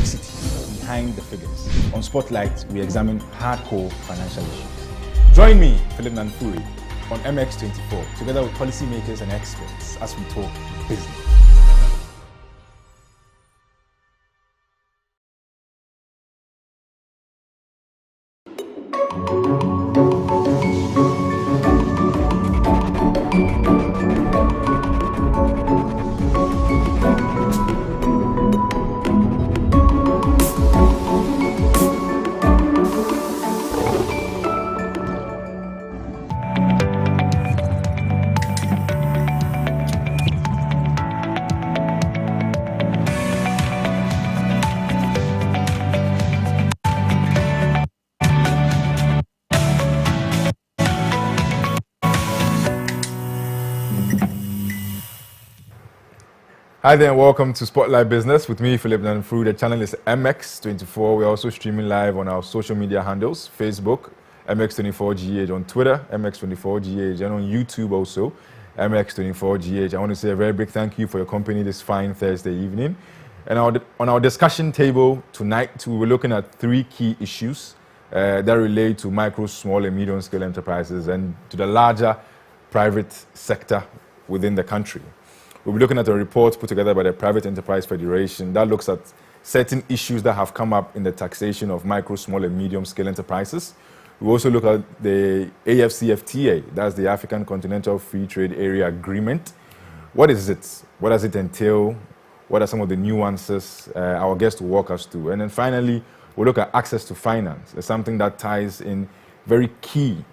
complexity behind the figures. On Spotlight, we examine hardcore financial issues. Join me, Philip Nanfuri, on MX24, together with policymakers and experts as we talk business. Hi there and welcome to Spotlight Business with me, Philip Nanfuri. The channel is MX24. We're also streaming live on our social media handles, Facebook, MX24GH, on Twitter, MX24GH, and on YouTube also, MX24GH. I want to say a very big thank you for your company this fine Thursday evening. And on our discussion table tonight, we were looking at three key issues that relate to micro, small, and medium-scale enterprises and to the larger private sector within the country. We'll be looking at a report put together by the Private Enterprise Federation that looks at certain issues that have come up in the taxation of micro, small, and medium-scale enterprises. We'll also look at the AFCFTA, that's the African Continental Free Trade Area Agreement. What is it? What does it entail? What are some of the nuances? Our guest will walk us through. And then finally, we'll look at access to finance. It's something that ties in very key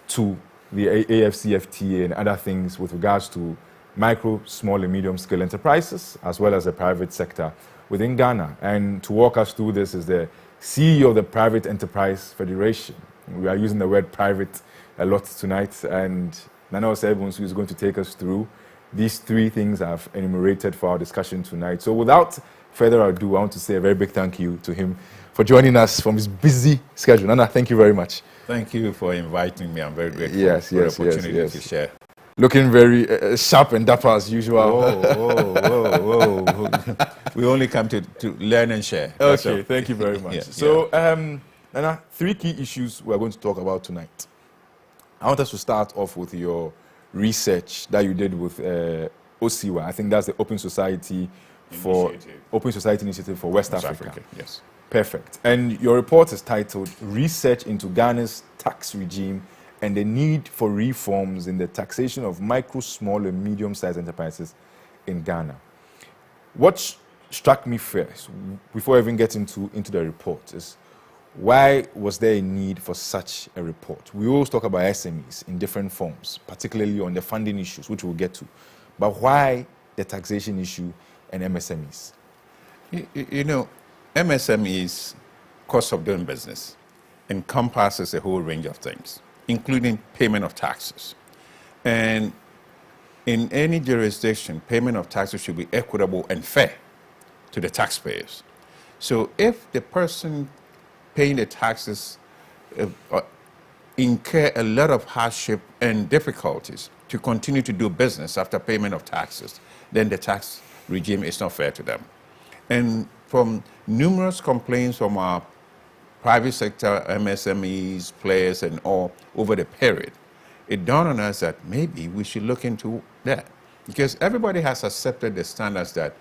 to the AFCFTA and other things with regards to micro, small, and medium-scale enterprises, as well as the private sector within Ghana. And to walk us through this is the CEO of the Private Enterprise Federation. We are using the word private a lot tonight, and Osei Bonsu is going to take us through these three things I've enumerated for our discussion tonight. So without further ado, I want to say a very big thank you to him for joining us from his busy schedule. Nana, thank you very much. Thank you for inviting me. I'm very grateful for the opportunity to share. Looking very sharp and dapper as usual. Whoa. We only come to learn and share. Okay, thank you very much. So, Nana, three key issues we're going to talk about tonight. I want us to start off with your research that you did with OSIWA. I think that's the Open Society Initiative for West Africa. Yes. Perfect. And your report is titled Research into Ghana's Tax Regime and the Need for Reforms in the Taxation of Micro, Small, and Medium-Sized Enterprises in Ghana. What struck me first, before I even get into the report, is why was there a need for such a report? We always talk about SMEs in different forms, particularly on the funding issues, which we'll get to. But why the taxation issue and MSMEs? You know, MSMEs, cost of doing business, encompasses a whole range of things, including payment of taxes. And in any jurisdiction, payment of taxes should be equitable and fair to the taxpayers. So if the person paying the taxes incur a lot of hardship and difficulties to continue to do business after payment of taxes, then the tax regime is not fair to them. And from numerous complaints from our private sector, MSMEs, players, and all over the period, it dawned on us that maybe we should look into that. Because everybody has accepted the standards that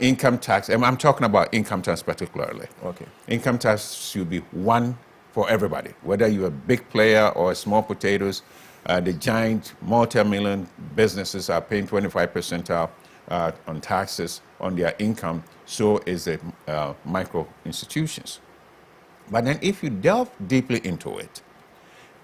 income tax, and I'm talking about income tax particularly. Okay. Income tax should be one for everybody, whether you're a big player or small potatoes. The giant multi-million businesses are paying 25% on taxes on their income, so is the micro institutions. But then if you delve deeply into it,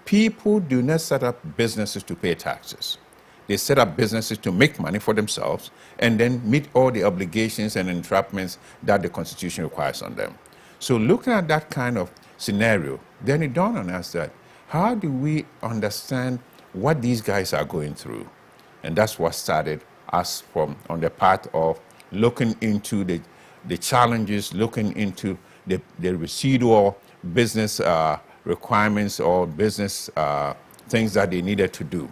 people do not set up businesses to pay taxes. They set up businesses to make money for themselves and then meet all the obligations and entrapments that the Constitution requires on them. So looking at that kind of scenario, then it dawned on us that how do we understand what these guys are going through? And that's what started us from on the path of looking into the challenges, looking into the residual business requirements or business things that they needed to do.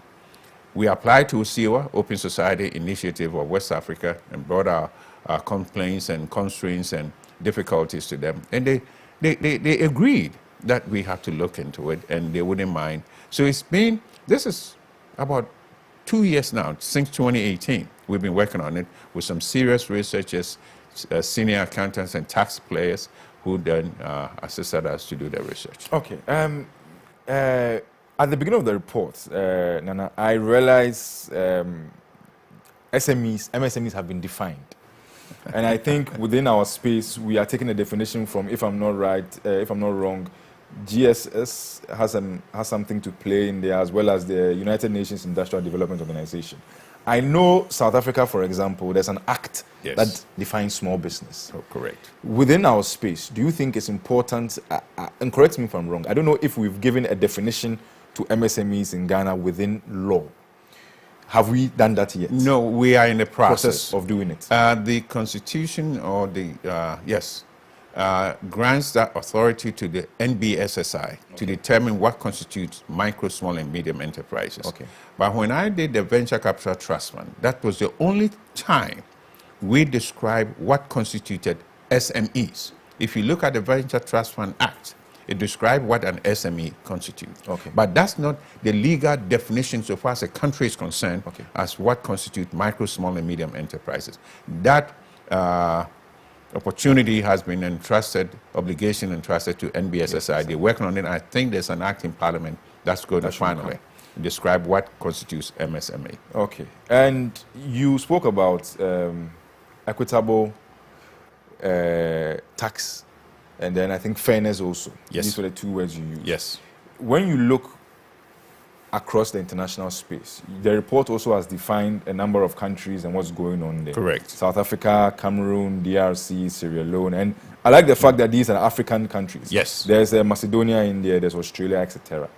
We applied to OSIWA, Open Society Initiative of West Africa, and brought our complaints and constraints and difficulties to them. And they agreed that we have to look into it and they wouldn't mind. So this is about 2 years now, since 2018. We've been working on it with some serious researchers, senior accountants and tax players who then assisted us to do the research. Okay. At the beginning of the report, Nana, I realized MSMEs have been defined. And I think within our space, we are taking a definition from, if I'm not wrong, GSS has something to play in there, as well as the United Nations Industrial Development Organization. I know South Africa, for example, there's an act that defines small business. Oh, correct. Within our space, do you think it's important, and correct me if I'm wrong, I don't know if we've given a definition to MSMEs in Ghana within law. Have we done that yet? No, we are in the process of doing it. The Constitution or the, grants that authority to the NBSSI to determine what constitutes micro, small, and medium enterprises. Okay. But when I did the Venture Capital Trust Fund, that was the only time we described what constituted SMEs. If you look at the Venture Trust Fund Act, it describes what an SME constitutes. Okay. But that's not the legal definition so far as a country is concerned as what constitutes micro, small, and medium enterprises. That opportunity has been obligation entrusted to NBSSI. Yes. They're working on it. I think there's an act in Parliament that's going to finally describe what constitutes MSME. Okay. And you spoke about equitable tax, and then I think fairness also. Yes. These were the two words you used. Yes. When you look across the international space, the report also has defined a number of countries and what's going on there. Correct. South Africa, Cameroon, DRC, Sierra Leone. And I like the fact that these are African countries. Yes. There's Macedonia in there, there's Australia, etc.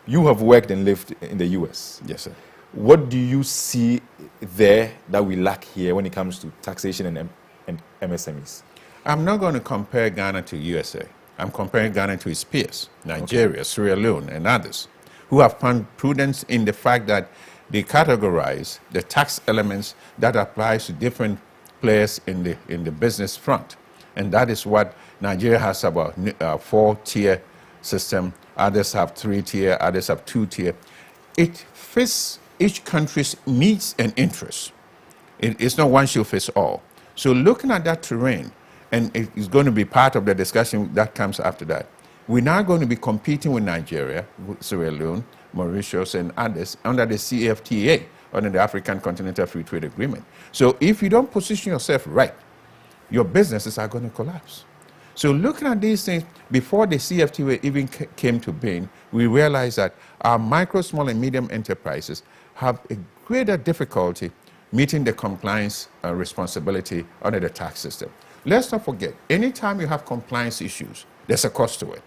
You have worked and lived in the US. Yes, sir. What do you see there that we lack here when it comes to taxation and MSMEs? I'm not going to compare Ghana to USA. I'm comparing Ghana to its peers, Nigeria, Sierra Leone, and others, who have found prudence in the fact that they categorize the tax elements that applies to different players in the business front. And that is what Nigeria has about a 4-tier system. Others have 3-tier, others have 2-tier. It fits each country's needs and interests. It's not one shoe fits all. So looking at that terrain, and it's going to be part of the discussion that comes after that, we're now going to be competing with Nigeria, Sierra Leone, Mauritius, and others under the CFTA, under the African Continental Free Trade Agreement. So if you don't position yourself right, your businesses are going to collapse. So looking at these things, before the CFTA even came to being, we realized that our micro, small, and medium enterprises have a greater difficulty meeting the compliance responsibility under the tax system. Let's not forget, anytime you have compliance issues, there's a cost to it.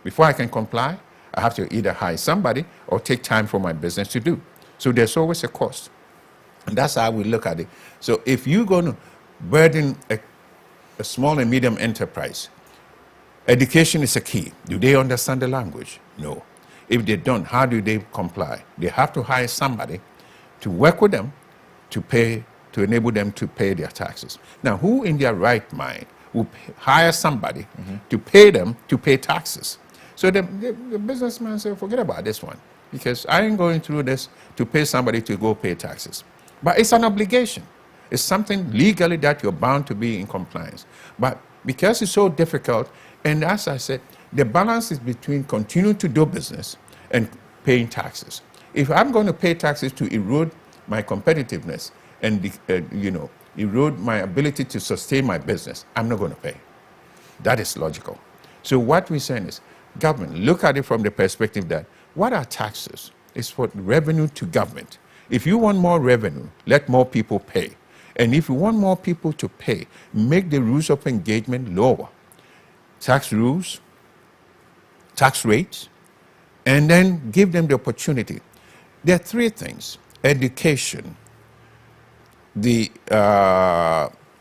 Before I can comply, I have to either hire somebody or take time for my business to do. So there's always a cost. And that's how we look at it. So if you're going to burden a small and medium enterprise, education is a key. Do they understand the language? No. If they don't, how do they comply? They have to hire somebody to work with them to enable them to pay their taxes. Now, who in their right mind will hire somebody to pay them to pay taxes? So the businessman said, forget about this one, because I ain't going through this to pay somebody to go pay taxes. But it's an obligation. It's something legally that you're bound to be in compliance. But because it's so difficult, and as I said, the balance is between continuing to do business and paying taxes. If I'm going to pay taxes to erode my competitiveness and erode my ability to sustain my business, I'm not going to pay. That is logical. So what we're saying is, government, look at it from the perspective that what are taxes? It's for revenue to government. If you want more revenue, let more people pay. And if you want more people to pay, make the rules of engagement lower. Tax rules, tax rates, and then give them the opportunity. There are three things: education, the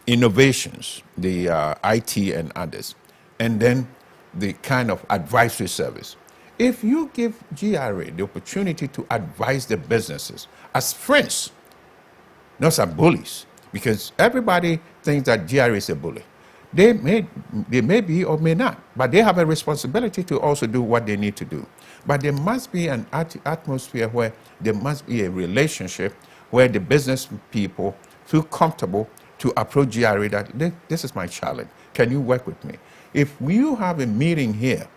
innovations, the IT and others, and then the kind of advisory service. If you give GRA the opportunity to advise the businesses as friends, not as bullies, because everybody thinks that GRA is a bully. They may be or may not, but they have a responsibility to also do what they need to do. But there must be an atmosphere where there must be a relationship where the business people feel comfortable to approach GRA that this is my challenge. Can you work with me? If you have a meeting here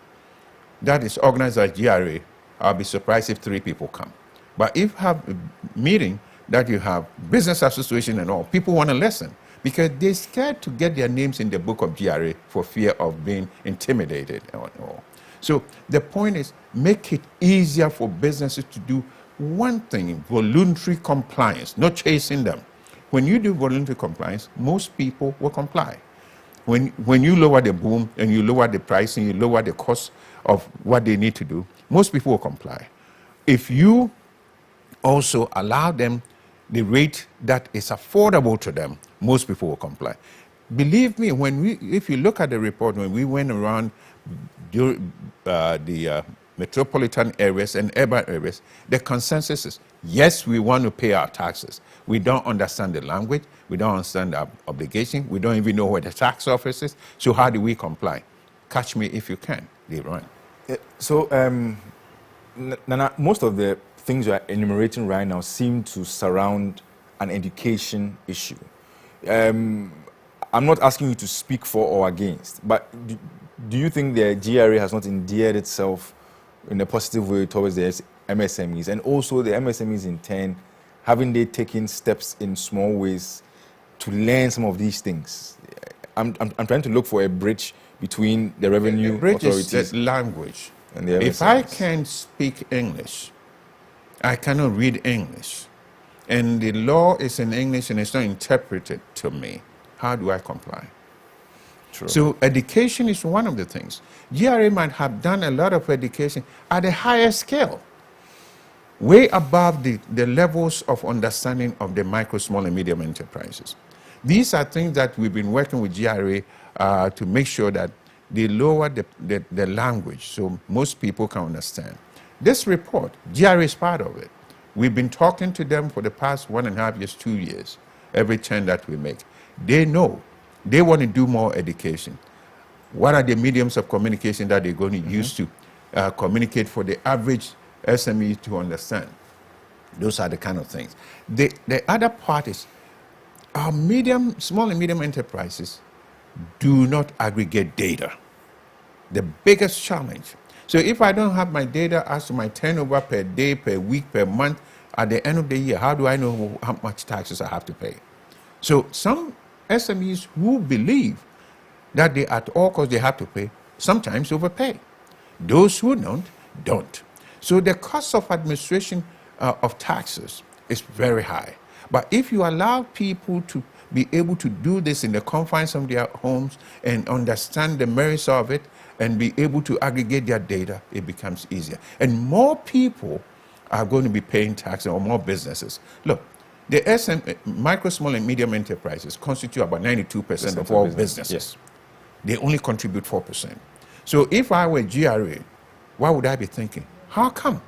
that is organized by GRA, I'll be surprised if 3 people come. But if you have a meeting that you have business association and all, people want to listen because they're scared to get their names in the book of GRA for fear of being intimidated and all. So the point is, make it easier for businesses to do one thing, voluntary compliance, not chasing them. When you do voluntary compliance, most people will comply. When you lower the boom and you lower the price and you lower the cost of what they need to do, most people will comply. If you also allow them the rate that is affordable to them, most people will comply. Believe me, if you look at the report, when we went around the metropolitan areas and urban areas, the consensus is, yes, we want to pay our taxes. We don't understand the language. We don't understand our obligation. We don't even know where the tax office is. So how do we comply? Catch me if you can. They run. So, Nana, most of the things you are enumerating right now seem to surround an education issue. I'm not asking you to speak for or against, but do you think the GRA has not endeared itself in a positive way towards the MSMEs, and also the MSMEs in turn, haven't they taken steps in small ways to learn some of these things? I'm trying to look for a bridge between the revenue authorities. Is the language. And the MSMEs. If I can speak English, I cannot read English, and the law is in English and it's not interpreted to me, how do I comply? True. So education is one of the things. GRA might have done a lot of education at a higher scale, way above the levels of understanding of the micro, small, and medium enterprises. These are things that we've been working with GRA to make sure that they lower the language so most people can understand. This report, GRA is part of it. We've been talking to them for the past 1.5 years, 2 years, every turn that we make. They know. They want to do more education. What are the mediums of communication that they're going to use to communicate for the average SME to understand? Those are the kind of things. The other part is our small and medium enterprises do not aggregate data. The biggest challenge. So if I don't have my data as to my turnover per day, per week, per month, at the end of the year, how do I know how much taxes I have to pay? So some SMEs who believe that they at all costs they have to pay, sometimes overpay. Those who don't. So the cost of administration of taxes is very high. But if you allow people to be able to do this in the confines of their homes and understand the merits of it and be able to aggregate their data, it becomes easier. And more people are going to be paying taxes, or more businesses. Look, the micro, small, and medium enterprises constitute about 92% of all businesses. Yes. They only contribute 4%. So if I were GRA, what would I be thinking? How come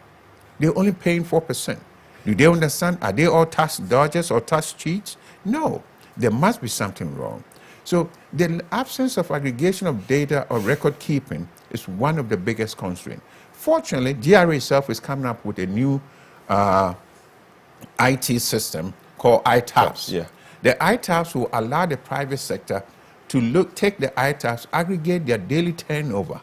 they're only paying 4%? Do they understand? Are they all tax dodgers or tax cheats? No, there must be something wrong. So the absence of aggregation of data or record keeping is one of the biggest constraints. Fortunately, GRA itself is coming up with a new IT system called ITAPS. Yeah. The ITAPS will allow the private sector to take the ITAPS, aggregate their daily turnover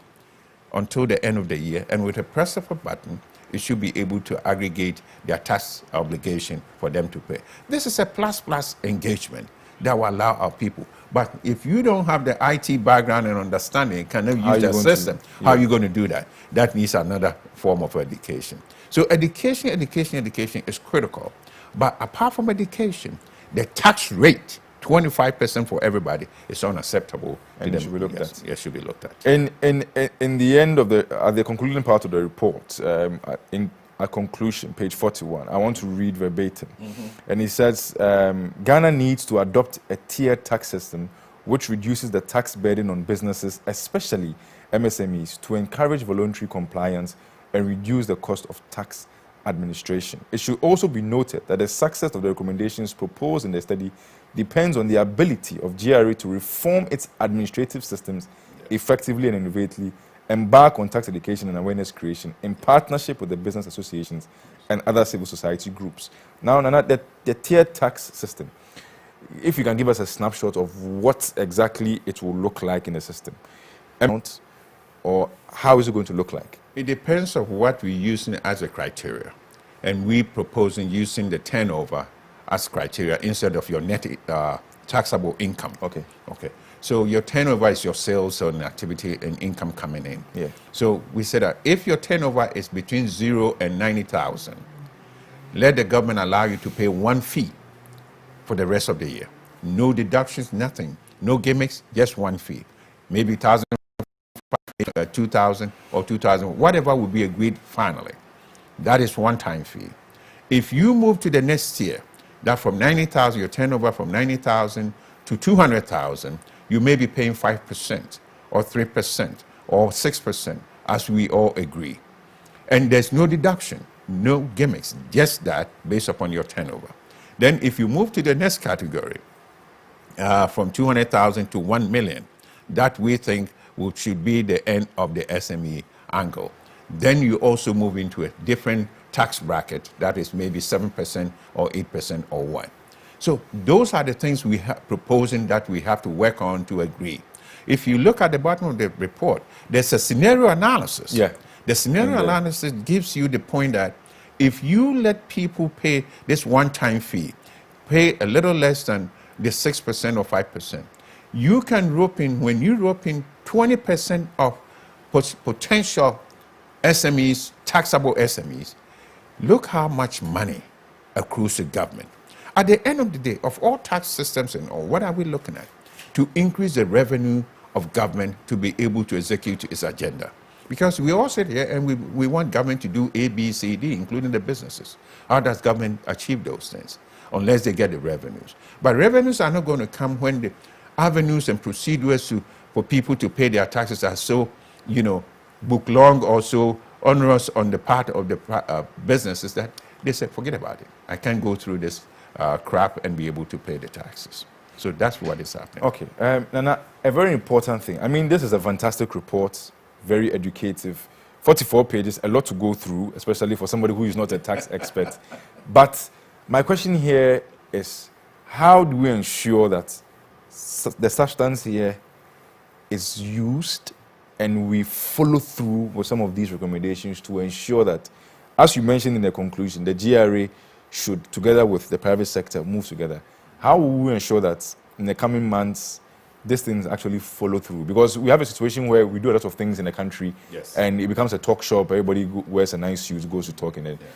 until the end of the year, and with a press of a button, it should be able to aggregate their tax obligation for them to pay. This is a plus engagement that will allow our people. But if you don't have the IT background and understanding, cannot use the system, how are you going to do that? That needs another form of education. So education is critical. But apart from education, the tax rate, 25% for everybody, is unacceptable. And it should be looked at. Yes, should be looked at. In the end of the concluding part of the report, in a conclusion, page 41, I want to read verbatim. And it says, Ghana needs to adopt a tiered tax system which reduces the tax burden on businesses, especially MSMEs, to encourage voluntary compliance and reduce the cost of tax administration. It should also be noted that the success of the recommendations proposed in the study depends on the ability of GRA to reform its administrative systems effectively and innovatively, embark on tax education and awareness creation in partnership with the business associations and other civil society groups. Now, Nana, the tiered tax system, if you can give us a snapshot of what exactly it will look like in the system, amount, or how is it going to look like? It depends on what we're using as a criteria. And we proposing using the turnover as criteria instead of your net taxable income. Okay. Okay. So your turnover is your sales and activity and income coming in. Yeah. So we said that if your turnover is between 0 and 90,000, let the government allow you to pay one fee for the rest of the year. No deductions, nothing. No gimmicks, just one fee. Maybe 1,000, 2,000 or 2,000, whatever will be agreed finally. That is one-time fee. If you move to the next tier, that from 90,000, your turnover from 90,000 to 200,000, you may be paying 5% or 3% or 6%, as we all agree. And there's no deduction, no gimmicks, just that based upon your turnover. Then if you move to the next category, from 200,000 to 1 million, that we think should be the end of the SME angle. Then you also move into a different tax bracket, that is maybe 7% or 8% or what. So those are the things we are proposing that we have to work on to agree. If you look at the bottom of the report, there's a scenario analysis. Yeah. The scenario analysis gives you the point that if you let people pay this one-time fee, pay a little less than the 6% or 5%, you can rope in, when you rope in 20% of potential SMEs, taxable SMEs, look how much money accrues to government. At the end of the day, of all tax systems and all, what are we looking at? To increase the revenue of government to be able to execute its agenda. Because we all sit here and we want government to do A, B, C, D, including the businesses. How does government achieve those things? Unless they get the revenues. But revenues are not going to come when the avenues and procedures for people to pay their taxes are so, book long or so onerous on the part of the businesses that they say, forget about it. I can't go through this crap and be able to pay the taxes. So that's what is happening. Okay. Nana, a very important thing. I mean, this is a fantastic report, very educative, 44 pages, a lot to go through, especially for somebody who is not a tax expert. But my question here is, how do we ensure that the substance here is used and we follow through with some of these recommendations to ensure that, as you mentioned in the conclusion, the GRA should, together with the private sector, move together? How will we ensure that in the coming months, these things actually follow through? Because we have a situation where we do a lot of things in the country, yes, and it becomes a talk shop. Everybody wears a nice suit, goes to talk in it. Yeah.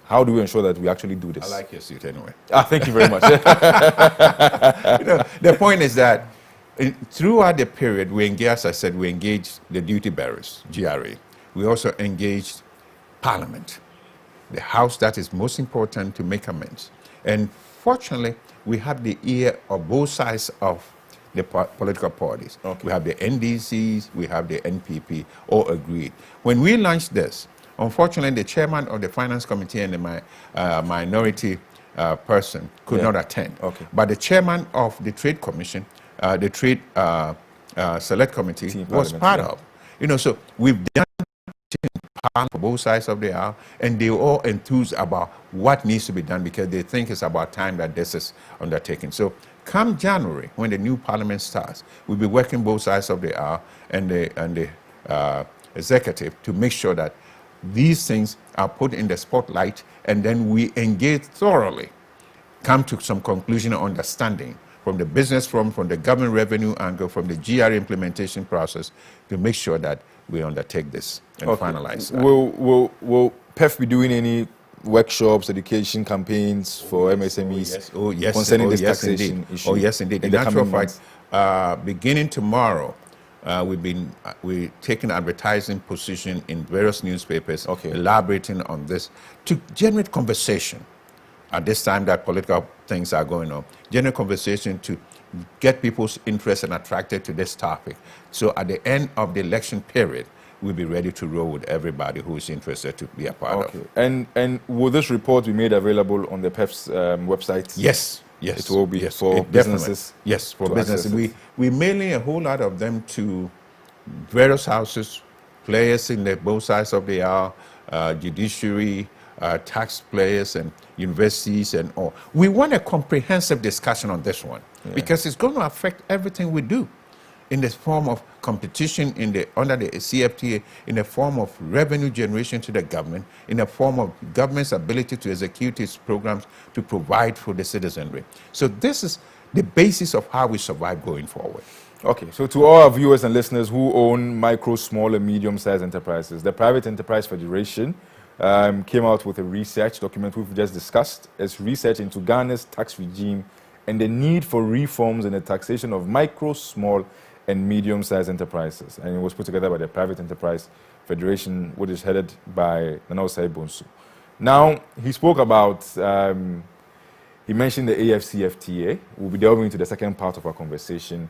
How do we ensure that we actually do this? I like your suit anyway. Thank you very much. The point is that throughout the period, we engaged, as I said, we engaged the duty bearers, GRA. We also engaged Parliament, the house that is most important to make amends. And fortunately, we have the ear of both sides of the political parties. Okay. We have the NDCs, we have the NPP, all agreed. When we launched this, unfortunately, the chairman of the Finance Committee and the minority person could not attend. Okay. But the chairman of the Trade Commission, the Trade Select Committee, was part of. So we've done for both sides of the aisle, and they're all enthused about what needs to be done because they think it's about time that this is undertaken. So come January, when the new parliament starts, we'll be working both sides of the aisle and the executive to make sure that these things are put in the spotlight, and then we engage thoroughly, come to some conclusion or understanding from the business from the government revenue angle, from the GRA implementation process, to make sure that we undertake this and finalize that. Will PEF be doing any workshops, education campaigns for MSMEs concerning this taxation issue? Oh, yes, indeed. In the actual fact, beginning tomorrow, we're taking advertising position in various newspapers, elaborating on this to generate conversation at this time that political things are going on. Generate conversation to get people's interest and attracted to this topic. So at the end of the election period, we'll be ready to roll with everybody who is interested to be a part of. And will this report be made available on the PEF's website? Yes. It will be yes, for businesses. Yes, for to businesses. access it. We're mailing a whole lot of them to various houses, players in both sides of the aisle, judiciary, tax players, and universities, and all. We want a comprehensive discussion on this one because it's going to affect everything we do, in the form of competition under the CFTA, in the form of revenue generation to the government, in the form of government's ability to execute its programs to provide for the citizenry. So this is the basis of how we survive going forward. Okay, so to all our viewers and listeners who own micro, small, and medium-sized enterprises, the Private Enterprise Federation came out with a research document we've just discussed. It's research into Ghana's tax regime and the need for reforms in the taxation of micro, small, and medium-sized enterprises. And it was put together by the Private Enterprise Federation, which is headed by Osei Bonsu. Now, he spoke about, he mentioned the AFCFTA. We'll be delving into the second part of our conversation.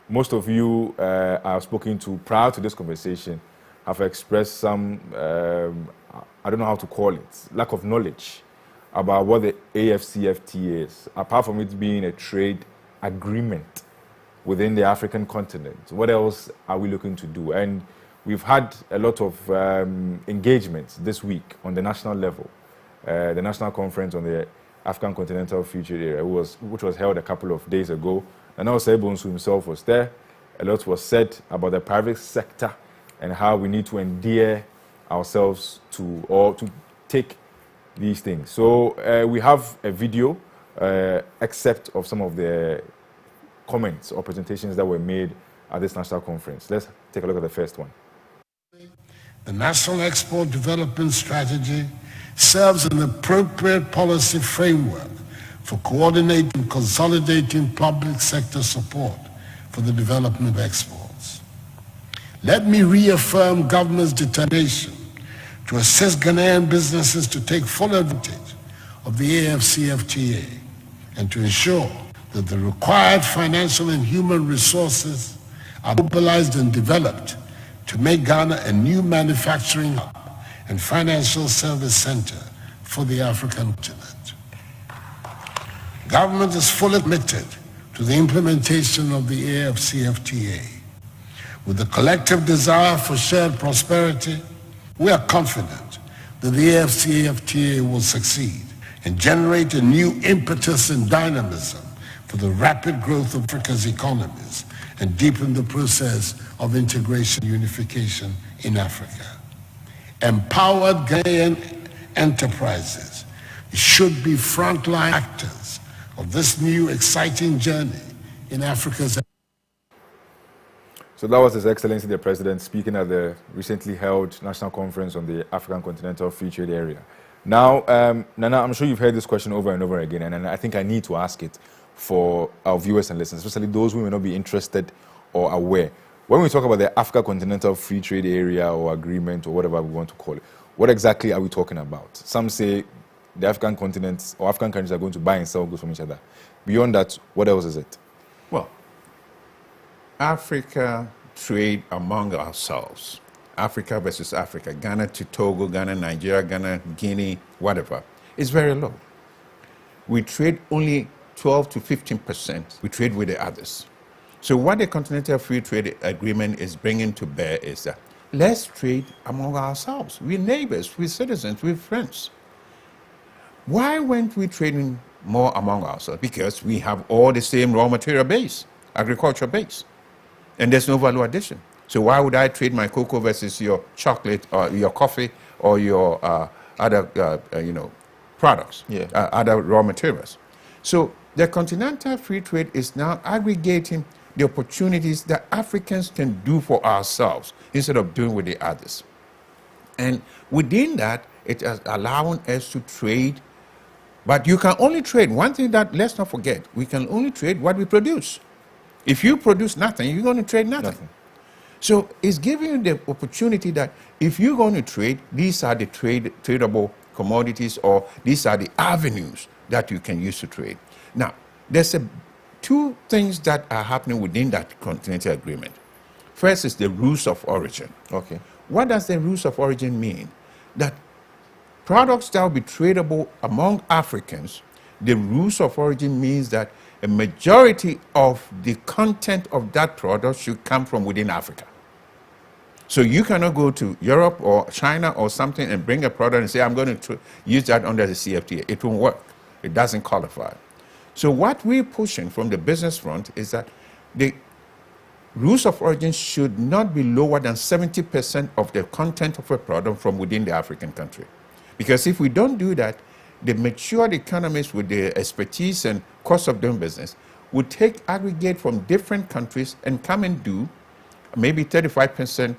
Most of you I've spoken to prior to this conversation have expressed some, I don't know how to call it, lack of knowledge about what the AFCFTA is, apart from it being a trade agreement within the African continent. What else are we looking to do? And we've had a lot of engagements this week on the national level. The national conference on the African continental future area, which was held a couple of days ago. And Osei Bonsu himself was there. A lot was said about the private sector and how we need to endear ourselves to take these things. So we have a video excerpt of some of the comments or presentations that were made at this national conference. Let's take a look at the first one. The National Export Development Strategy serves an appropriate policy framework for coordinating and consolidating public sector support for the development of exports. Let me reaffirm government's determination to assist Ghanaian businesses to take full advantage of the AFCFTA and to ensure that the required financial and human resources are mobilized and developed to make Ghana a new manufacturing hub and financial service center for the African continent. Government is fully committed to the implementation of the AFCFTA. With the collective desire for shared prosperity, we are confident that the AFCFTA will succeed and generate a new impetus and dynamism for the rapid growth of Africa's economies and deepen the process of integration and unification in Africa. Empowered Ghanaian enterprises should be frontline actors of this new exciting journey in Africa's. So that was His Excellency the President speaking at the recently held national conference on the African continental free trade area. Now, Nana, I'm sure you've heard this question over and over again, and I think I need to ask it for our viewers and listeners, especially those who may not be interested or aware. When we talk about the Africa Continental Free Trade Area or agreement or whatever we want to call it, what exactly are we talking about? Some say the African continent or African countries are going to buy and sell goods from each other. Beyond that, what else is it? Well, Africa trade among ourselves. Africa versus Africa, Ghana to Togo, Ghana, Nigeria, Ghana, Guinea, whatever, is very low. We trade only 12 to 15%. We trade with the others. So what the Continental Free Trade Agreement is bringing to bear is that let's trade among ourselves. We're neighbors, we're citizens, we're friends. Why weren't we trading more among ourselves? Because we have all the same raw material base, agricultural base, and there's no value addition. So why would I trade my cocoa versus your chocolate or your coffee or your other products, other raw materials? So the Continental Free Trade is now aggregating the opportunities that Africans can do for ourselves instead of doing with the others. And within that, it is allowing us to trade, but you can only trade. One thing that, let's not forget, we can only trade what we produce. If you produce nothing, you're going to trade nothing. So it's giving you the opportunity that if you're going to trade, these are the tradable commodities, or these are the avenues that you can use to trade. Now, there's two things that are happening within that continental agreement. First is the rules of origin. Okay. what does the rules of origin mean? That products that will be tradable among Africans, the rules of origin means that a majority of the content of that product should come from within Africa. So you cannot go to Europe or China or something and bring a product and say, I'm going to use that under the CFTA. It won't work. It doesn't qualify. So what we're pushing from the business front is that the rules of origin should not be lower than 70% of the content of a product from within the African country. Because if we don't do that, the matured economies with the expertise and cost of doing business would take aggregate from different countries and come and do maybe 35%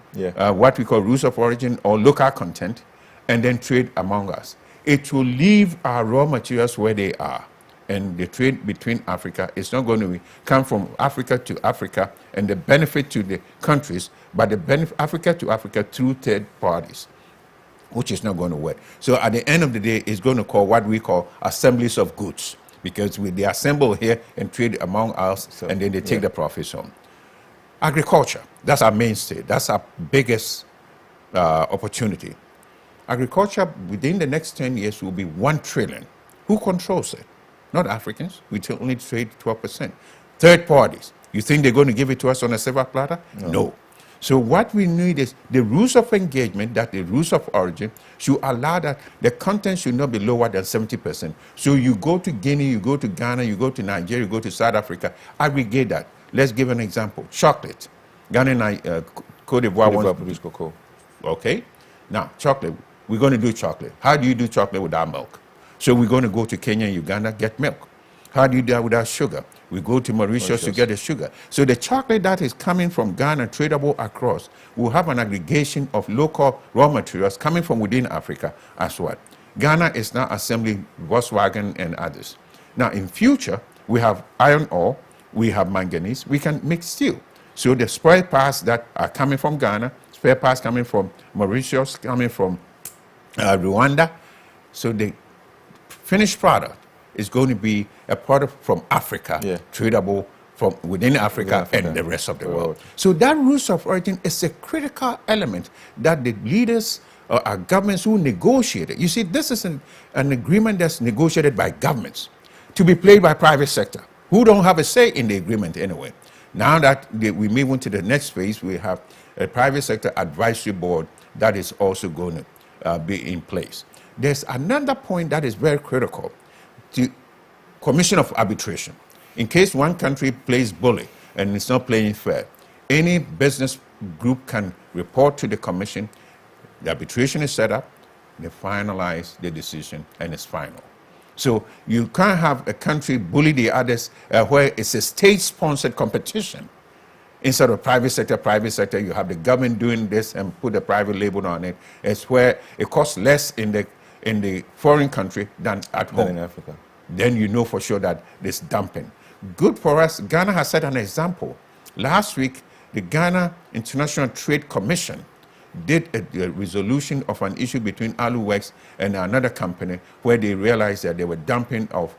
what we call rules of origin or local content, and then trade among us. It will leave our raw materials where they are. And the trade between Africa is not going to come from Africa to Africa and the benefit to the countries, but the benefit Africa to Africa through third parties, which is not going to work. So at the end of the day, it's going to call what we call assemblies of goods, because they assemble here and trade among us, and then they take the profits home. Agriculture, that's our mainstay. That's our biggest opportunity. Agriculture within the next 10 years will be 1 trillion. Who controls it? Not Africans. We only trade 12%. Third parties. You think they're going to give it to us on a silver platter? No. So what we need is the rules of engagement, that the rules of origin, should allow that the content should not be lower than 70%. So you go to Guinea, you go to Ghana, you go to Nigeria, you go to South Africa, aggregate that. Let's give an example. Chocolate. Ghana and Cote d'Ivoire produce cocoa. Okay. Now, chocolate. We're going to do chocolate. How do you do chocolate without milk? So we're going to go to Kenya and Uganda, get milk. How do you do that without sugar? We go to Mauritius to get the sugar. So the chocolate that is coming from Ghana, tradable across, will have an aggregation of local raw materials coming from within Africa as well. Ghana is now assembling Volkswagen and others. Now, in future, we have iron ore, we have manganese, we can make steel. So the spare parts that are coming from Ghana, spare parts coming from Mauritius, coming from Rwanda. So the finished product is going to be a product from Africa, tradable from within Africa and the rest of the world. So that rules of origin is a critical element that the leaders our governments who negotiate it. You see, this is an agreement that's negotiated by governments to be played by private sector, who don't have a say in the agreement anyway. Now that we move into the next phase, we have a private sector advisory board that is also going to be in place. There's another point that is very critical, the Commission of Arbitration. In case one country plays bully and it's not playing fair, any business group can report to the commission, the arbitration is set up, they finalize the decision, and it's final. So you can't have a country bully the others where it's a state-sponsored competition. Instead of private sector, you have the government doing this and put a private label on it. It's where it costs less in the foreign country than at home. In Africa. Then you know for sure that there's dumping. Good for us. Ghana has set an example. Last week, the Ghana International Trade Commission did a resolution of an issue between Aluwex and another company where they realized that they were dumping of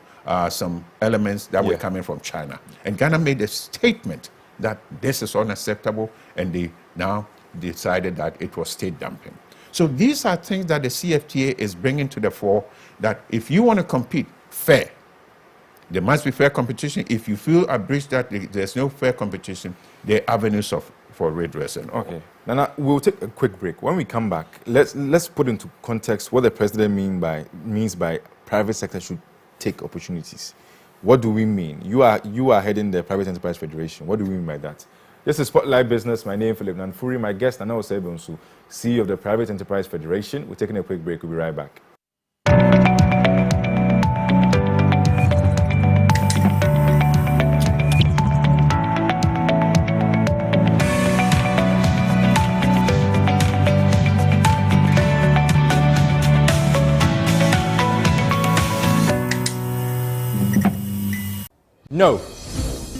some elements that were coming from China. And Ghana made a statement that this is unacceptable, and they now decided that it was state dumping. So these are things that the CFTA is bringing to the fore, that if you want to compete fair, there must be fair competition. If you feel a breach that there's no fair competition, there are avenues for redress. Okay. Now we'll take a quick break. When we come back, let's put into context what the president means by private sector should take opportunities. What do we mean? You are heading the Private Enterprise Federation. What do we mean by that? This is Spotlight Business. My name is Nanfuri. My guest, Osei Bonsu, CEO of the Private Enterprise Federation. We're taking a quick break. We'll be right back. No,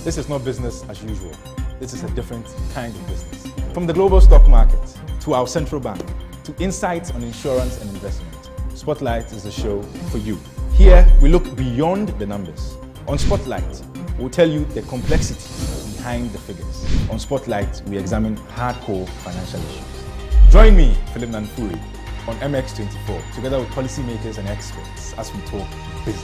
this is not business as usual. This is a different kind of business. From the global stock market, to our central bank, to insights on insurance and investment, Spotlight is a show for you. Here, we look beyond the numbers. On Spotlight, we'll tell you the complexity behind the figures. On Spotlight, we examine hardcore financial issues. Join me, Philip Nanfuri, on MX24, together with policymakers and experts as we talk business.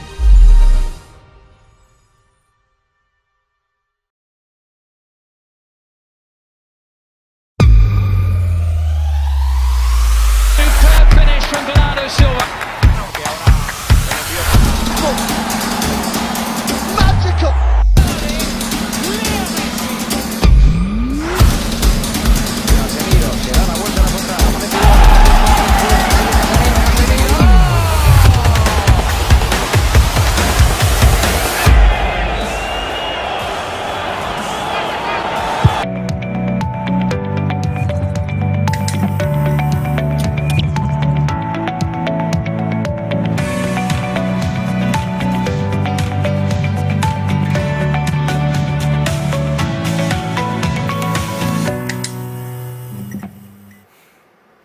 Superb finish from Bernardo Silva. Magical!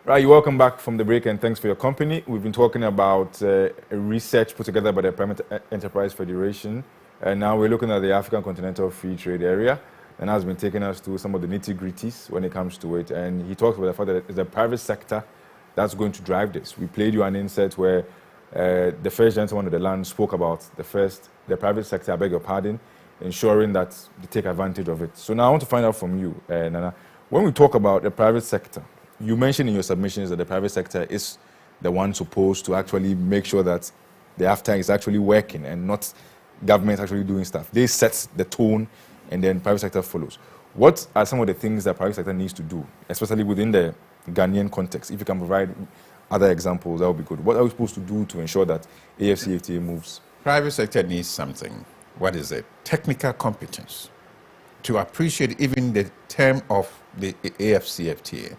Right, you're welcome back from the break and thanks for your company. We've been talking about a research put together by the Private Enterprise Federation, and now we're looking at the African Continental Free Trade Area, and has been taking us to some of the nitty-gritties when it comes to it. And he talks about the fact that it's the private sector that's going to drive this. We played you an insert where the first gentleman of the land spoke about the private sector, I beg your pardon, ensuring that they take advantage of it. So now I want to find out from you, Nana, when we talk about the private sector, you mentioned in your submissions that the private sector is the one supposed to actually make sure that the AFTA is actually working and not government actually doing stuff. They set the tone and then private sector follows. What are some of the things that private sector needs to do, especially within the Ghanaian context? If you can provide other examples, that would be good. What are we supposed to do to ensure that AFCFTA moves? Private sector needs something. What is it? Technical competence. To appreciate even the term of the AFCFTA.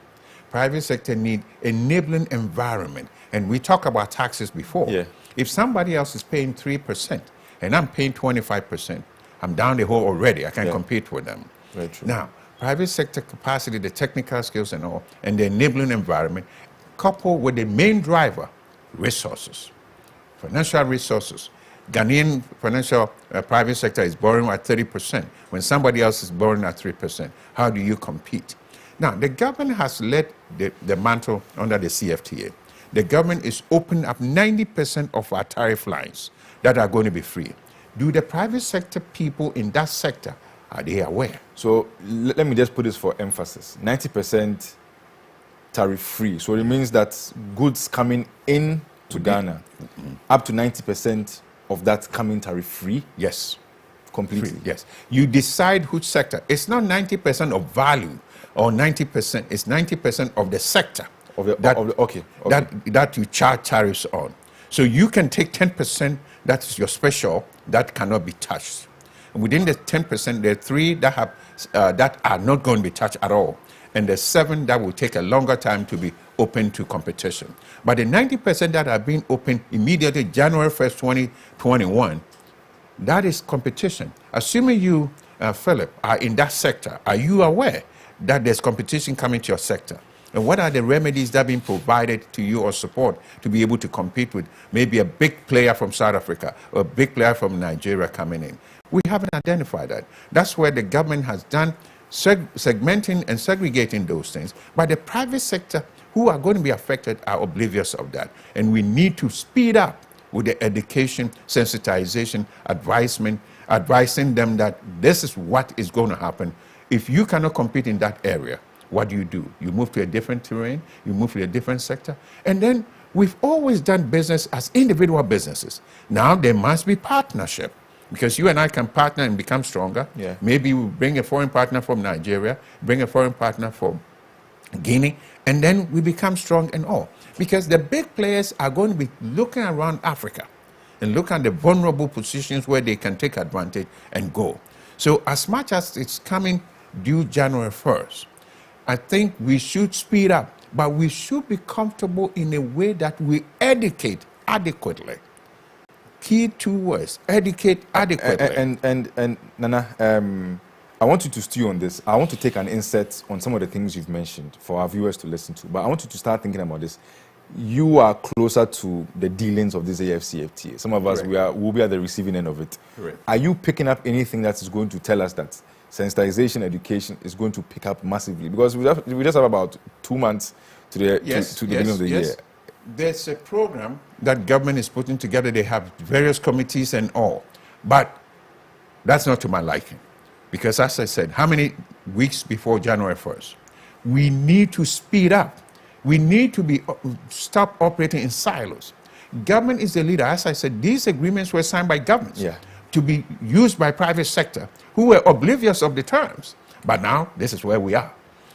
Private sector need enabling environment. And we talked about taxes before. Yeah. If somebody else is paying 3% and I'm paying 25%, I'm down the hole already. I can't compete with them. Very true. Now, private sector capacity, the technical skills and all, and the enabling environment, coupled with the main driver, resources, financial resources. Ghanaian financial private sector is borrowing at 30% when somebody else is borrowing at 3%. How do you compete? Now, the government has led the mantle under the CFTA. The government is opening up 90% of our tariff lines that are going to be free. Do the private sector people in that sector, are they aware? So let me just put this for emphasis. 90% tariff free. So it means that goods coming in to Ghana, up to 90% of that coming tariff free? Yes. Completely? Free, yes. You decide which sector. It's not 90% of value or 90%. It's 90% of the sector that you charge tariffs on. So you can take 10%, that's your special, that cannot be touched. And within the 10%, there are 3 that have that are not going to be touched at all. And there's 7 that will take a longer time to be open to competition. But the 90% that are being opened immediately January 1st, 2021, that is competition. Assuming you, Philip, are in that sector, are you aware that there's competition coming to your sector? And what are the remedies that are being provided to you or support to be able to compete with maybe a big player from South Africa or a big player from Nigeria coming in? We haven't identified that. That's where the government has done segmenting and segregating those things. But the private sector who are going to be affected are oblivious of that. And we need to speed up with the education, sensitization, advising them that this is what is going to happen. If you cannot compete in that area, what do? You move to a different terrain, you move to a different sector, and then we've always done business as individual businesses. Now there must be partnership, because you and I can partner and become stronger. Yeah. Maybe we bring a foreign partner from Nigeria, bring a foreign partner from Guinea, and then we become strong and all. Because the big players are going to be looking around Africa and look at the vulnerable positions where they can take advantage and go. So as much as it's coming due January 1st, I think we should speed up, but we should be comfortable in a way that we educate adequately. Key 2 words, educate adequately. And Nana, I want you to stew on this. I want to take an insert on some of the things you've mentioned for our viewers to listen to. But I want you to start thinking about this. You are closer to the dealings of this AFCFTA. Some of us, will be at the receiving end of it. Correct. Are you picking up anything that is going to tell us that sensitization education is going to pick up massively? Because we just have about 2 months to the beginning of the year. There's a program that government is putting together. They have various committees and all. But that's not to my liking. Because as I said, how many weeks before January 1st? We need to speed up. We need to stop operating in silos. Government is the leader. As I said, these agreements were signed by governments to be used by private sector who were oblivious of the terms. But now, this is where we are.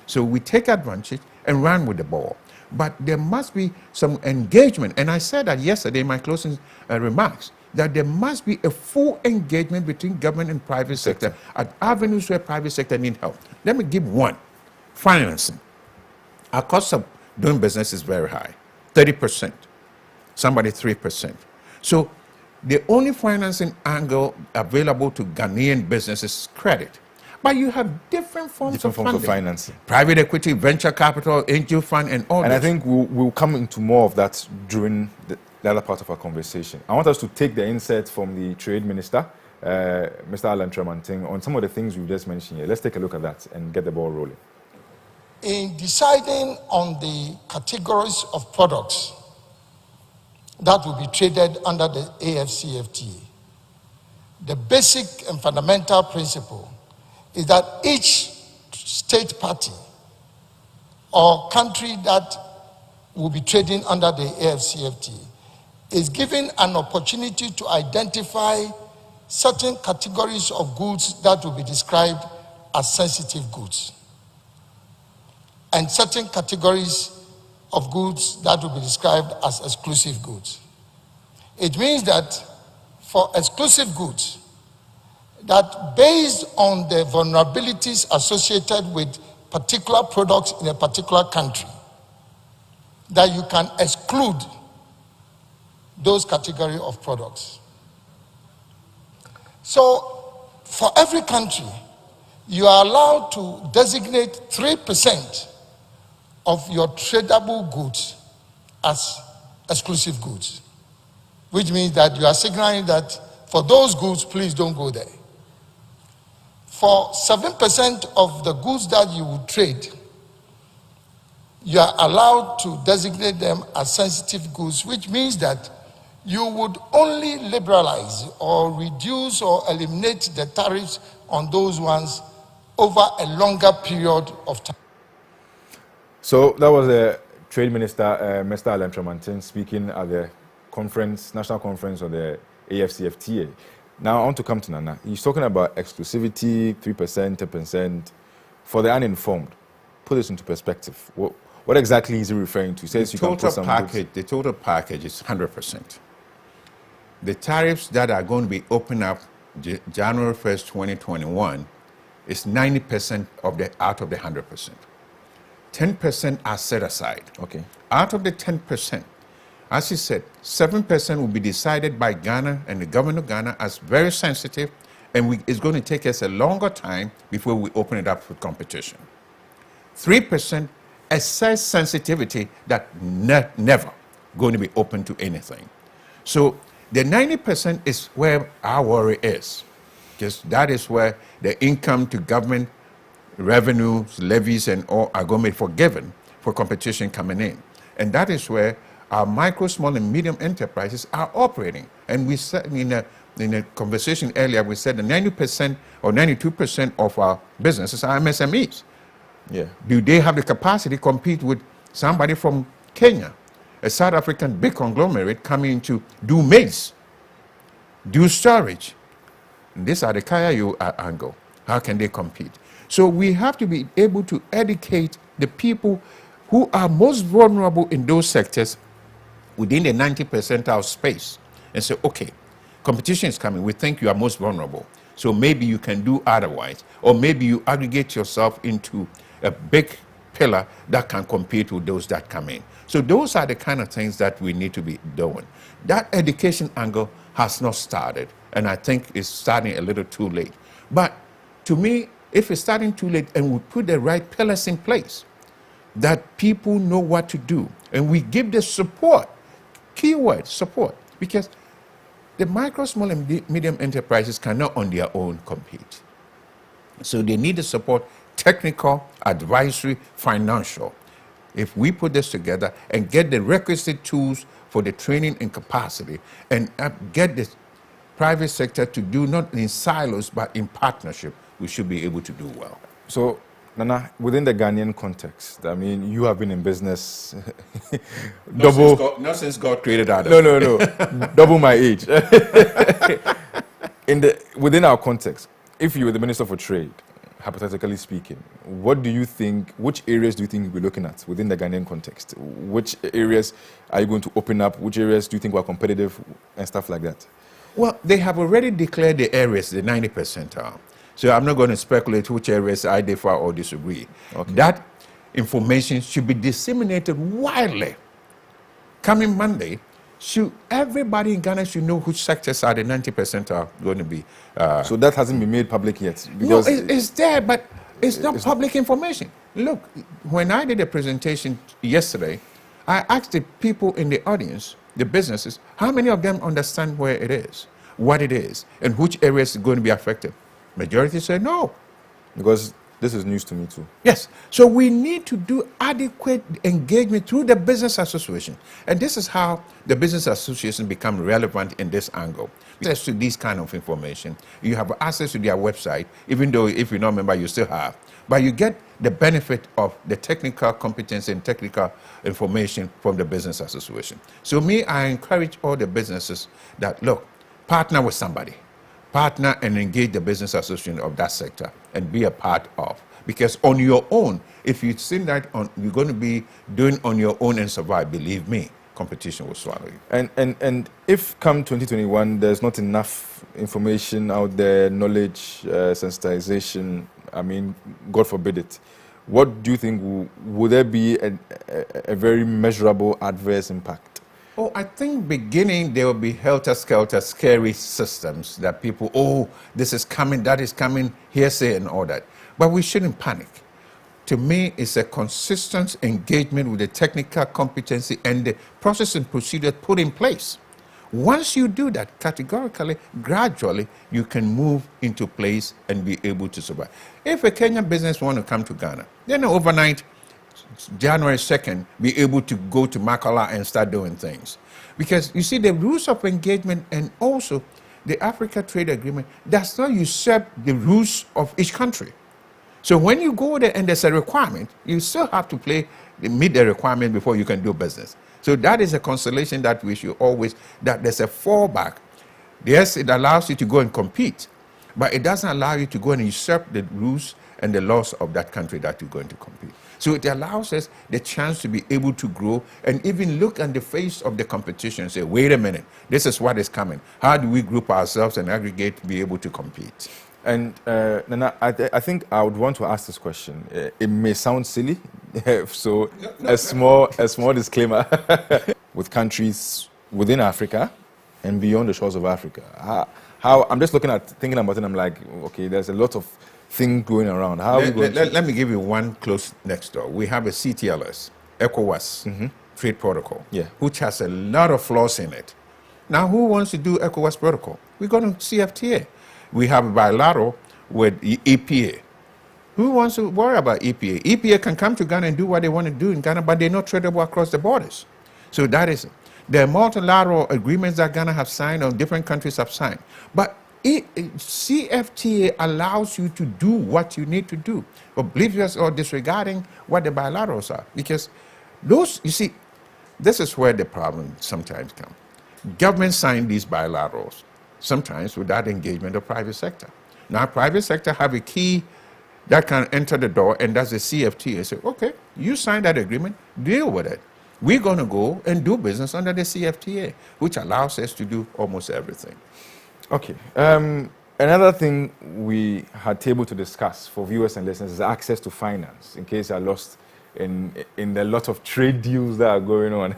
So we take advantage and run with the ball. But there must be some engagement. And I said that yesterday in my closing remarks, that there must be a full engagement between government and private sector at avenues where private sector need help. Let me give one. Financing. Our cost of doing business is very high, 30%. Somebody 3%. So the only financing angle available to Ghanaian businesses is credit. But you have different forms of financing. Private equity, venture capital, angel fund, and all that. And I think we'll come into more of that during the other part of our conversation. I want us to take the insights from the Trade Minister, Mr. Alan Tremanting, on some of the things you just mentioned here. Let's take a look at that and get the ball rolling. In deciding on the categories of products that will be traded under the AFCFTA, the basic and fundamental principle is that each state party or country that will be trading under the AFCFTA is given an opportunity to identify certain categories of goods that will be described as sensitive goods, and certain categories of goods that will be described as exclusive goods. It means that for exclusive goods, that based on the vulnerabilities associated with particular products in a particular country, that you can exclude those category of products. So for every country, you are allowed to designate 3% of your tradable goods as exclusive goods, which means that you are signaling that for those goods, please don't go there. For 7% of the goods that you would trade, you are allowed to designate them as sensitive goods, which means that you would only liberalize or reduce or eliminate the tariffs on those ones over a longer period of time. So that was the Trade Minister, Mr. Alan Tremanting, speaking at the conference, national conference of the AFCFTA. Now I want to come to Nana. He's talking about exclusivity, 3%, 10%. For the uninformed, put this into perspective. What exactly is he referring to? He says the total package is 100%. The tariffs that are going to be opened up January 1st, 2021 is 90% out of the 100%. 10% are set aside. Okay. Out of the 10%, as he said, 7% will be decided by Ghana and the government of Ghana as very sensitive, and it's going to take us a longer time before we open it up for competition. 3% excess sensitivity that never going to be open to anything. So the 90% is where our worry is, because that is where the income to government revenues, levies, and all are going to be forgiven for competition coming in. And that is where our micro, small, and medium enterprises are operating. And we said in a conversation earlier, we said that 90% or 92% of our businesses are MSMEs. Yeah. Do they have the capacity to compete with somebody from Kenya, a South African big conglomerate coming to do maize, do storage? And these are the Kaya angle. How can they compete? So we have to be able to educate the people who are most vulnerable in those sectors within the 90 percentile space and say, okay, competition is coming. We think you are most vulnerable. So maybe you can do otherwise. Or maybe you aggregate yourself into a big pillar that can compete with those that come in. So those are the kind of things that we need to be doing. That education angle has not started, and I think it's starting a little too late. But to me, if it's starting too late and we put the right pillars in place, that people know what to do, and we give the support, keyword support, because the micro, small, and medium enterprises cannot on their own compete. So they need the support, technical, advisory, financial. if we put this together and get the requisite tools for the training and capacity and get the private sector to do not in silos but in partnership, we should be able to do well. So, Nana, within the Ghanaian context, I mean, you have been in business Not since God created Adam. No. Double my age. Within our context, if you were the Minister for Trade, hypothetically speaking, which areas do you think we're looking at within the Ghanaian context? Which areas are you going to open up? Which areas do you think are competitive and stuff like that? Well, they have already declared the areas, the 90 percentile. So I'm not going to speculate which areas I differ or disagree. Okay. That information should be disseminated widely. Coming Monday, everybody in Ghana should know which sectors are the 90 percentile going to be. So that hasn't been made public yet? No, it's there, but it's not public information. Look, when I did a presentation yesterday, I asked the people in the audience, the businesses, how many of them understand where it is, what it is, and which areas are going to be affected. Majority said no. Because this is news to me too. Yes. So we need to do adequate engagement through the business association. And this is how the business association become relevant in this angle. Access to this kind of information. You have access to their website, even though if you're not a member, you still have. But you get the benefit of the technical competence and technical information from the business association. So I encourage all the businesses that, look, partner with somebody. Partner and engage the business association of that sector and be a part of. Because on your own, if you think that you're going to be doing on your own and survive, believe me, competition will swallow you. And if come 2021, there's not enough information out there, knowledge, sensitization, I mean, God forbid it, what do you think, will there be a very measurable adverse impact? Oh, I think beginning there will be helter-skelter, scary systems that people, this is coming, that is coming, hearsay and all that. But we shouldn't panic. To me, it's a consistent engagement with the technical competency and the process and procedure put in place. Once you do that, categorically, gradually, you can move into place and be able to survive. If a Kenyan business want to come to Ghana, then overnight, January 2nd, be able to go to Makala and start doing things. Because you see, the rules of engagement and also the Africa Trade Agreement does not usurp the rules of each country. So when you go there and there's a requirement, you still have to meet the requirement before you can do business. So that is a consolation that we should always, that there's a fallback. Yes, it allows you to go and compete, but it doesn't allow you to go and usurp the rules and the laws of that country that you're going to compete. So it allows us the chance to be able to grow and even look at the face of the competition and say, wait a minute, this is what is coming. How do we group ourselves and aggregate to be able to compete? And Nana, I think I would want to ask this question. It may sound silly, so a small disclaimer. With countries within Africa and beyond the shores of Africa, how I'm just thinking about it, I'm like, okay, there's a lot of thing going around. How let me give you one close next door. We have a CTLS, ECOWAS trade protocol, which has a lot of flaws in it. Now, who wants to do ECOWAS protocol? We're going to CFTA. We have a bilateral with the EPA. Who wants to worry about EPA? EPA can come to Ghana and do what they want to do in Ghana, but they're not tradable across the borders. So that is it. There are multilateral agreements that Ghana have signed or different countries have signed. But CFTA allows you to do what you need to do, oblivious or disregarding what the bilaterals are. Because those, you see, this is where the problem sometimes comes. Governments sign these bilaterals, sometimes without engagement of private sector. Now, private sector have a key that can enter the door, and that's the CFTA. Say, okay, you signed that agreement, deal with it. We're going to go and do business under the CFTA, which allows us to do almost everything. Okay. Another thing we had tabled to discuss for viewers and listeners is access to finance, in case you're lost in a lot of trade deals that are going on.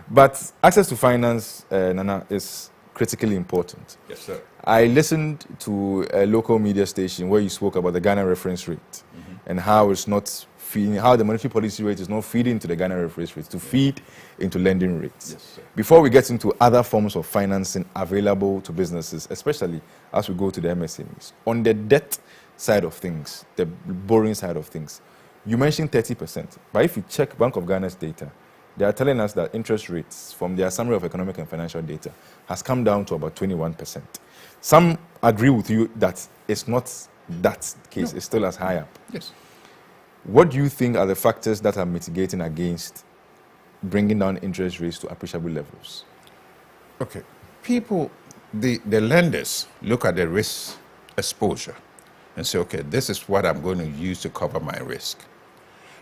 But access to finance, Nana, is critically important. Yes, sir. I listened to a local media station where you spoke about the Ghana reference rate and how it's not feeding, how the monetary policy rate is not feeding into the Ghana reference rate to feed into lending rates. Yes, sir. Before we get into other forms of financing available to businesses, especially as we go to the MSMEs, on the debt side of things, the borrowing side of things, You mentioned 30%, but if you check Bank of Ghana's data, they are telling us that interest rates from their summary of economic and financial data has come down to about 21%. Some agree with you that it's not that case, it's still as high up. Yes. What do you think are the factors that are mitigating against bringing down interest rates to appreciable levels? Okay. People, the lenders look at the risk exposure and say, okay, this is what I'm going to use to cover my risk.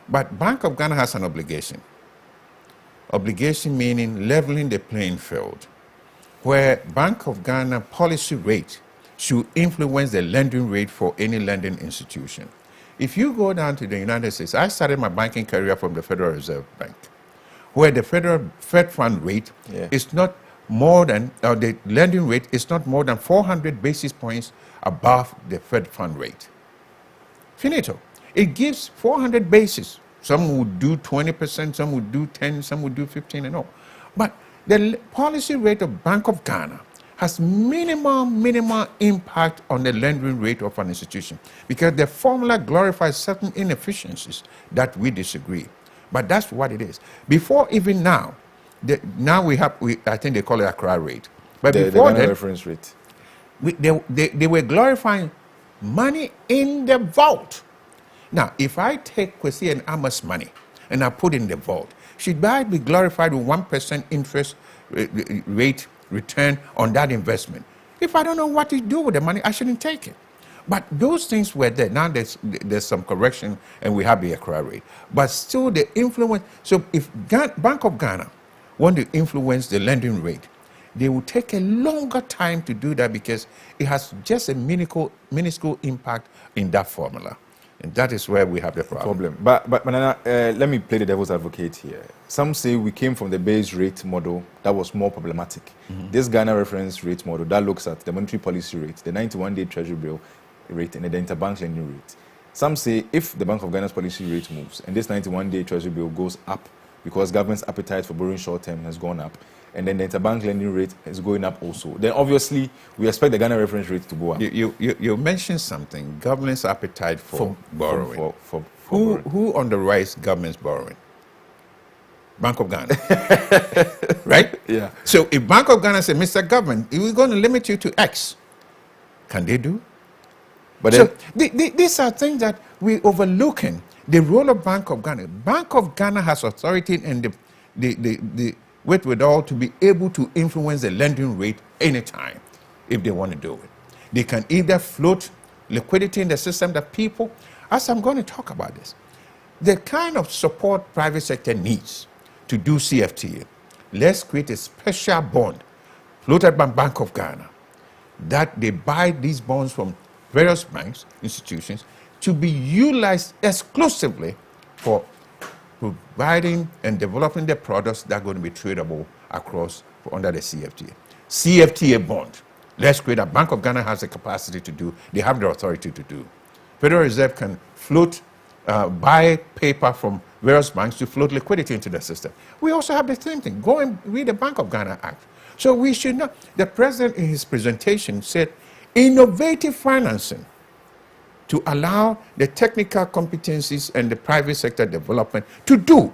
But Bank of Ghana has an obligation. Obligation meaning leveling the playing field, where Bank of Ghana policy rate should influence the lending rate for any lending institution. If you go down to the United States, I started my banking career from the Federal Reserve Bank, where the federal Fed fund rate is not more than, the lending rate is not more than 400 basis points above the Fed fund rate. Finito. It gives 400 basis. Some would do 20%, some would do 10, some would do 15 and all. But the policy rate of Bank of Ghana has minimal impact on the lending rate of an institution because the formula glorifies certain inefficiencies that we disagree. But that's what it is. Before even now, I think they call it Accra rate. But before the that, reference rate. they were glorifying money in the vault. Now, if I take Kwesi and Ama's money and I put in the vault, should I be glorified with 1% interest rate return on that investment? If I don't know what to do with the money, I shouldn't take it. But those things were there. Now there's some correction and we have the Accra rate. But still the influence, so if Bank of Ghana want to influence the lending rate, they will take a longer time to do that because it has just a minuscule impact in that formula. And that is where we have the problem. But Nana, let me play the devil's advocate here. Some say we came from the base rate model that was more problematic. This Ghana reference rate model that looks at the monetary policy rate, the 91-day treasury bill rate, and the interbank lending rate. Some say if the Bank of Ghana's policy rate moves and this 91-day treasury bill goes up because government's appetite for borrowing short term has gone up, and then the interbank lending rate is going up also, then obviously we expect the Ghana reference rate to go up. You mentioned something, government's appetite for borrowing. For who underwrites government's borrowing? Bank of Ghana. Right? Yeah. So if Bank of Ghana says, Mr. Government, we're going to limit you to X, can they do? But so these are things that we're overlooking. The role of Bank of Ghana. Bank of Ghana has authority and the wherewithal to be able to influence the lending rate anytime if they want to do it. They can either float liquidity in the system that people, as I'm going to talk about this, the kind of support private sector needs to do CFTA. Let's create a special bond floated by Bank of Ghana that they buy these bonds from various banks, institutions, to be utilized exclusively for providing and developing the products that are going to be tradable across under the CFTA. CFTA bond. Let's create a Bank of Ghana has the capacity to do, they have the authority to do. Federal Reserve can float, buy paper from various banks to float liquidity into the system. We also have the same thing. Go and read the Bank of Ghana Act. So we should not, the president in his presentation said, innovative financing to allow the technical competencies and the private sector development to do.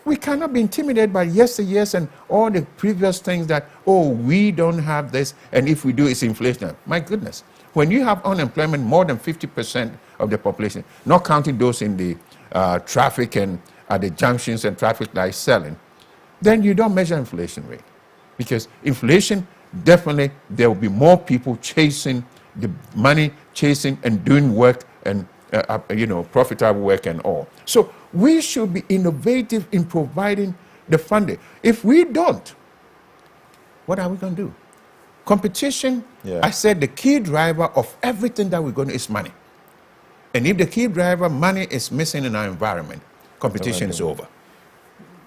We cannot be intimidated by yesteryears and all the previous things that, oh, we don't have this, and if we do, it's inflation. My goodness. When you have unemployment more than 50% of the population, not counting those in the traffic and at the junctions and traffic lights selling, then you don't measure inflation rate. Because inflation, definitely, there will be more people chasing the money, chasing and doing work and, profitable work and all. So we should be innovative in providing the funding. If we don't, what are we going to do? Competition, I said the key driver of everything that we're going to is money. And if the key driver, money, is missing in our environment, competition is over.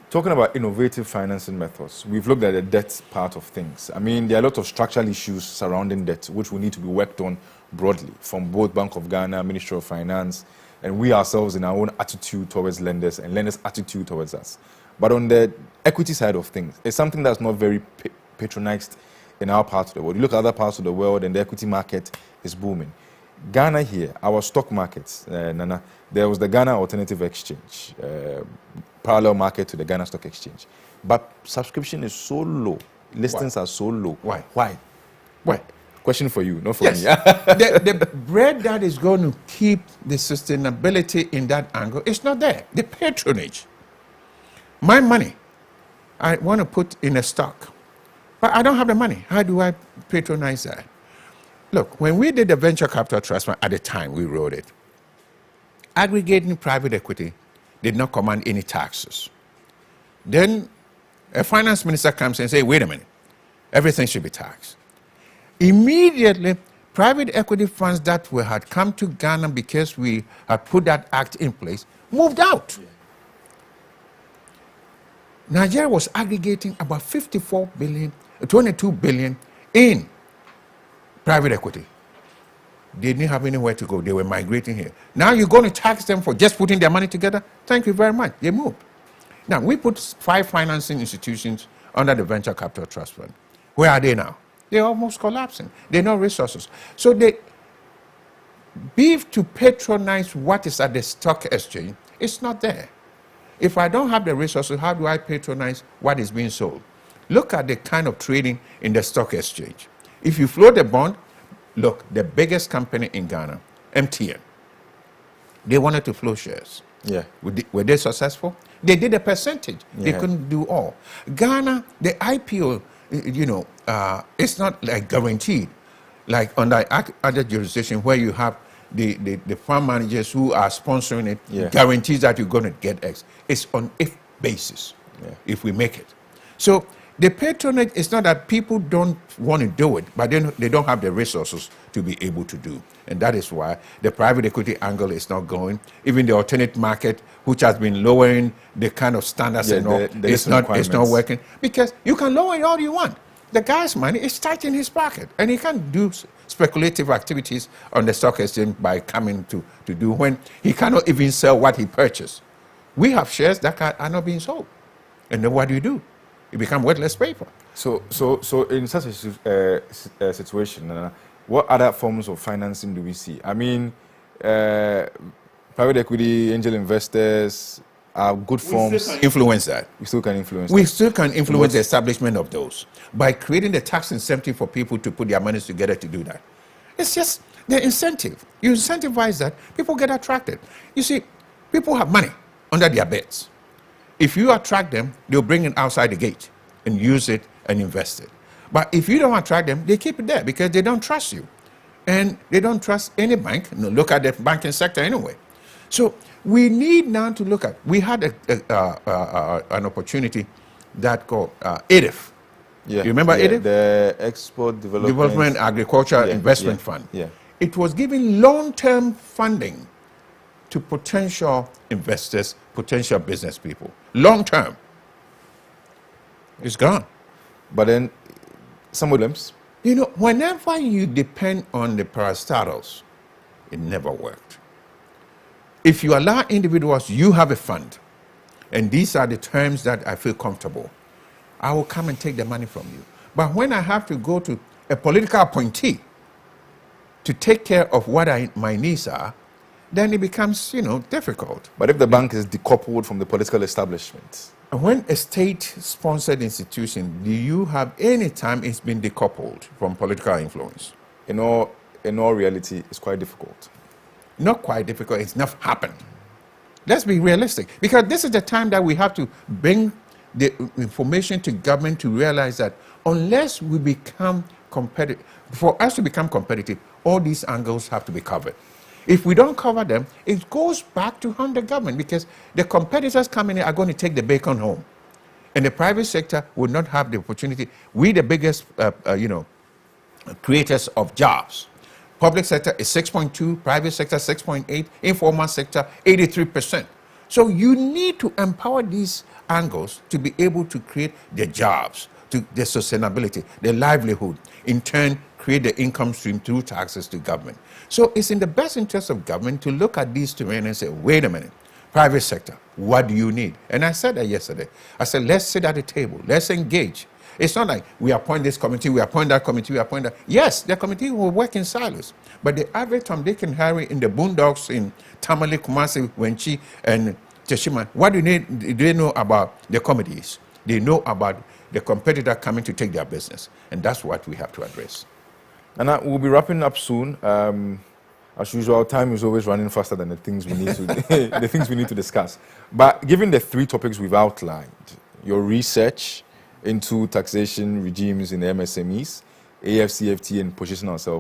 Talking about innovative financing methods, we've looked at the debt part of things. I mean, there are a lot of structural issues surrounding debt, which will need to be worked on broadly from both Bank of Ghana, Ministry of Finance, and we ourselves in our own attitude towards lenders and lenders' attitude towards us. But on the equity side of things, it's something that's not very patronized in our part of the world. You look at other parts of the world and the equity market is booming. Ghana here, our stock markets, Nana, there was the Ghana Alternative Exchange, parallel market to the Ghana Stock Exchange. But subscription is so low. Listings are so low. Why? Why? Question for you, not for Yes. me. The bread that is going to keep the sustainability in that angle is not there. The patronage. My money, I want to put in a stock, but I don't have the money. How do I patronize that? Look, when we did the venture capital trust fund, at the time we wrote it, aggregating private equity did not command any taxes. Then a finance minister comes and says, wait a minute, everything should be taxed. Immediately, private equity funds that had come to Ghana because we had put that act in place moved out. Yeah. Nigeria was aggregating about 22 billion in private equity. They didn't have anywhere to go. They were migrating here. Now you're going to tax them for just putting their money together? Thank you very much. They moved. Now, we put 5 financing institutions under the Venture Capital Trust Fund. Where are they now? They're almost collapsing. They're no resources. So the beef to patronize what is at the stock exchange is not there. If I don't have the resources, how do I patronize what is being sold? Look at the kind of trading in the stock exchange. If you float a bond, look, the biggest company in Ghana, MTN, they wanted to float shares. Yeah. Were they successful? They did a percentage. Yeah. They couldn't do all. Ghana, the IPO, it's not like guaranteed, like under other jurisdiction where you have the fund managers who are sponsoring it, Yeah. guarantees that you're going to get X. It's on if basis, if we make it. So the patronage is not that people don't want to do it, but then they don't have the resources to be able to do. And that is why the private equity angle is not going. Even the alternate market, which has been lowering the kind of standards and all, it's not working. Because you can lower it all you want. The guy's money is tight in his pocket, and he can't do speculative activities on the stock exchange by coming to do when he cannot even sell what he purchased. We have shares that are not being sold. And then what do? It becomes worthless paper. So in such a situation, what other forms of financing do we see? I mean, private equity, angel investors are good forms. Influence that. We still can influence. We still can influence the establishment of those by creating the tax incentive for people to put their monies together to do that. It's just the incentive. You incentivize that, people get attracted. You see, people have money under their beds. If you attract them, they'll bring it outside the gate and use it and invest it. But if you don't attract them, they keep it there because they don't trust you. And they don't trust any bank. No, look at the banking sector anyway. So we need now to look at, we had an opportunity that called ADIF. Yeah. You remember ADIF? The Export Development Agricultural Investment Fund. Yeah. It was giving long-term funding to potential investors, potential business people. Long-term. It's gone. But then, some of them. You know, whenever you depend on the parastatals, it never worked. If you allow individuals, you have a fund, and these are the terms that I feel comfortable, I will come and take the money from you. But when I have to go to a political appointee to take care of what my needs are, then it becomes, difficult. But if the bank is decoupled from the political establishment? When a state-sponsored institution, do you have any time it's been decoupled from political influence? In all reality, it's quite difficult. Not quite difficult, it's not happened. Let's be realistic, because this is the time that we have to bring the information to government to realize that unless we become competitive, for us to become competitive, all these angles have to be covered. If we don't cover them, it goes back to harm the government because the competitors coming in are going to take the bacon home. And the private sector will not have the opportunity. We the biggest, creators of jobs. Public sector is 6.2, private sector 6.8, informal sector 83%. So you need to empower these angles to be able to create the jobs, to the sustainability, the livelihood, in turn create the income stream through taxes to government. So it's in the best interest of government to look at these terrain and say, wait a minute, private sector, what do you need? And I said that yesterday. I said, let's sit at the table, let's engage. It's not like we appoint this committee, we appoint that committee, we appoint that. Yes, the committee will work in silos. But the average Tom, Dick, and Harry in the boondocks in Tamale, Kumasi, Wenchi, and Teshima, what do they know about the committees? They know about the competitor coming to take their business. And that's what we have to address. And we'll be wrapping up soon. As usual, time is always running faster than the things we need to the things we need to discuss. But given the 3 topics we've outlined, your research into taxation regimes in the MSMEs, AFCFTA, and position ourselves